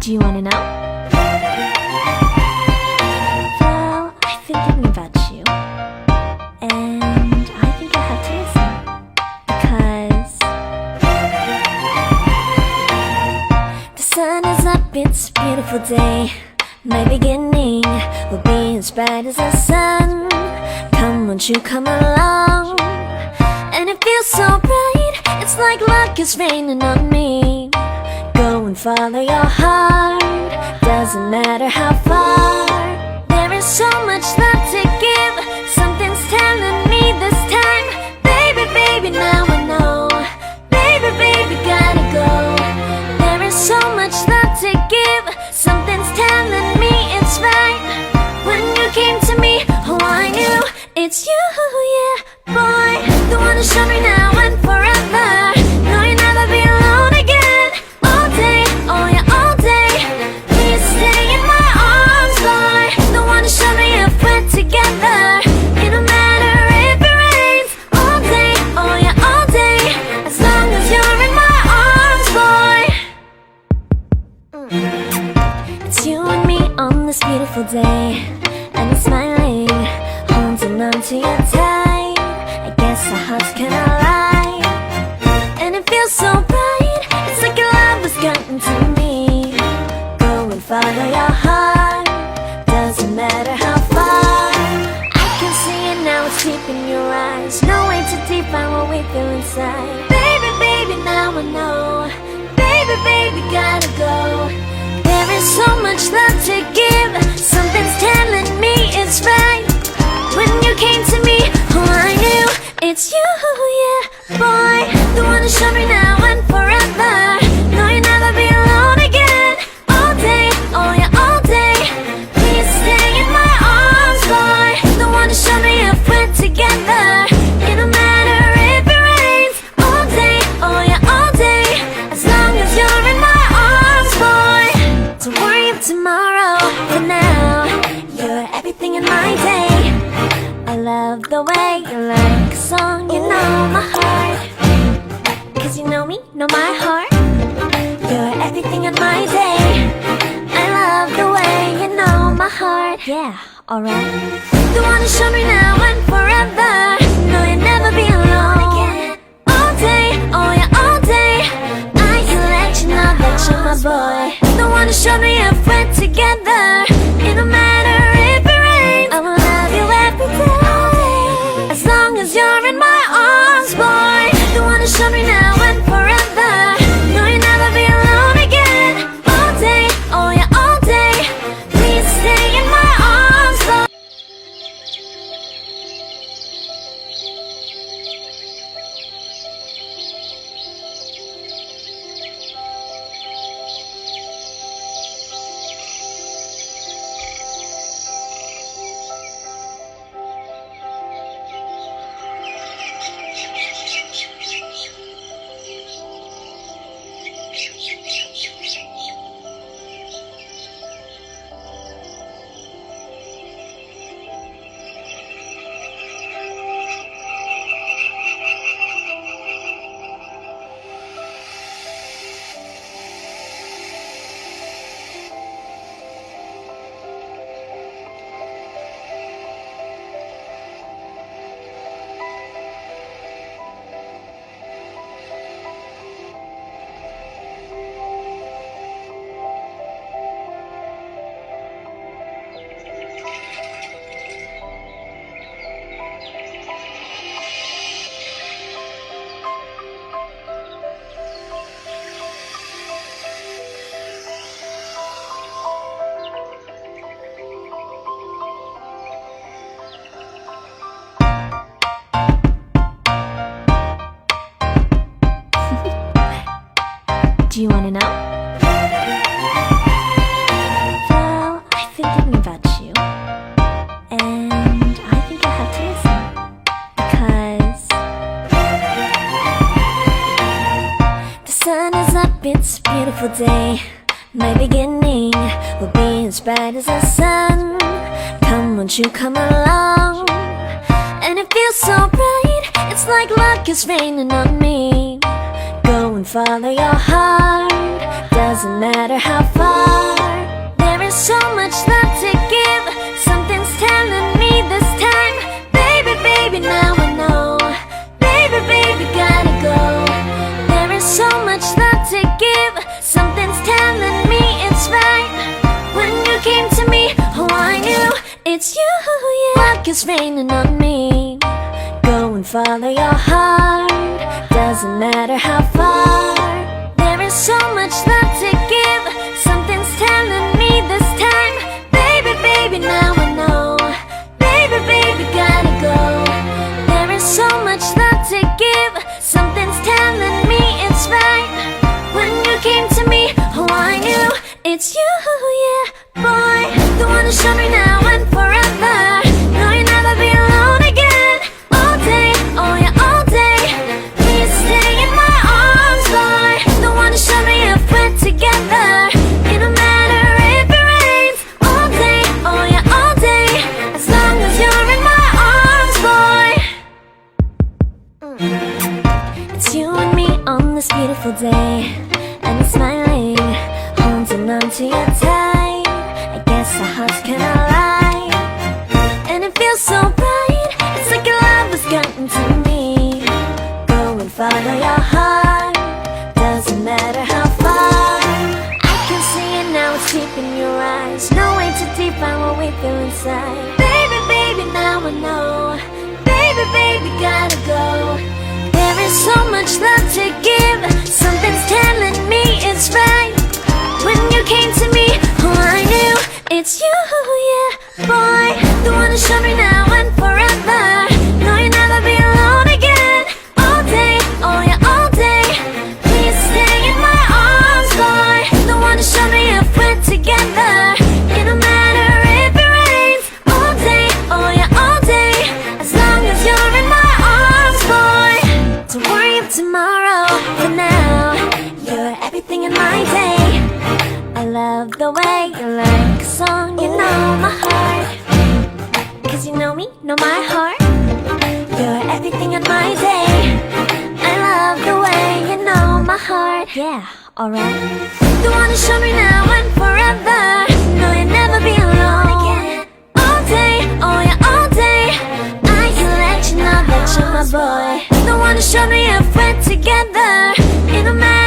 Do you wanna know? Well, I've been thinking about you, and I think I have to listen, because the sun is up, it's a beautiful day. My beginning will be as bright as the sun. Come, won't you come along? And it feels so bright, it's like luck is raining on me. Go and follow your heart, doesn't matter how far. There is so much love to give, something's telling me this time. Baby, baby, now I know. Baby, baby, gotta go. There is so much love to give, something's telling me it's right. When you came to me, oh I knew it's you, yeah, boy. The one to show me now and forever. No, you'll never be alone again. All day, oh yeah, all day. Please stay in my arms, boy. The one to show me if we're together. It don't matter if it rains. All day, oh yeah, all day. As long as you're in my arms, boy. It's you and me on this beautiful day, and you're smiling, holding on to your tight. I guess our hearts cannot lie, and it feels so bright. It's like your love has gotten to me. Go and follow your heart, doesn't matter how far. I can see it now, it's deep in your eyes. No way to define what we feel inside. Baby, baby, now I know. Baby, baby, gotta go. There is so much love to give, something's telling me it's right. When you came to me, oh I knew it's you, yeah, boy. The one to show me now and forever. No, you'll never be alone again. All day, oh yeah, all day. Please stay in my arms, boy. The one to show me if we're together. It don't matter if it rains. All day, oh yeah, all day. As long as you're in my arms, boy. Don't worry of tomorrow, for now you're everything in my day. I love the way you like a song, you know my heart. Cause you know me, know my heart. You're everything in my day. I love the way you know my heart. Yeah, alright. The one to show me now and forever. No, you'll never be alone again. All day, oh yeah, all day. I can let you know that you're my boy. The one to show me if we're together. It don't matter if it rains. I will love you every day. As long as you're in my arms, boy. The one to show me now and forever. No, you'll never be alone again. All day, oh yeah, all day. Please stay in my arms, boy. Do you wanna know? Well, I've been thinking about you, and I think I have to listen, because the sun is up, it's a beautiful day. My beginning will be as bright as the sun. Come, won't you come along? And it feels so bright, it's like luck is raining on me. Go and follow your heart, doesn't matter how far. is so much love to give. Something's telling me this time. Baby, baby, now I know. Baby, baby, gotta go. There is so much love to give. Something's telling me it's right. When you came to me, oh, I knew it's you, yeah. Like it's raining on me. Go and follow your heart. Doesn't matter how far. There is so much love to give. Something's telling me this time. Baby, baby, now I know. Baby, baby, gotta go. There is so much love to give. Something's telling me it's right. When you came to me, oh, I knew it's you, yeah. Boy, the one who showed me now and forever. No, you'll never be alone again. All day, oh yeah, all day. Please stay in my arms, boy. The one who showed me if we're together. It don't matter if it rains. All day, oh yeah, all day. As long as you're in my arms, boy. It's you and me on this beautiful day. And you're smiling, holding on to your tight. I guess our hearts cannot lie. And it feels so bright. It's like your love has gotten to me. Go and follow your heart. Doesn't matter how far. I can see it now, it's deep in your eyes. No way to define what we feel inside. Baby, baby, now I know. Baby, baby, gotta go. There is so much love to give. Something's telling me it's right. When you came to me, oh, I knew it's you, yeah. Boy, the one who showed me now and forever. No, you'll never be alone again. All day, oh yeah, all day. Please stay in my arms, boy. The one who showed me if we're together. It don't matter if it rains. All day, oh yeah, all day. As long as you're in my arms, boy. Don't worry of tomorrow. For now, you're everything in my day. I love the way you like a song. You know my heart. Cause you know me, know my heart. You're everything in my day. I love the way you know my heart. Yeah, alright. The one who showed me now and forever. No, you'll never be alone again. All day, oh yeah, all day. I can let you know that you're my boy. The one who showed me if we're together. It don't matter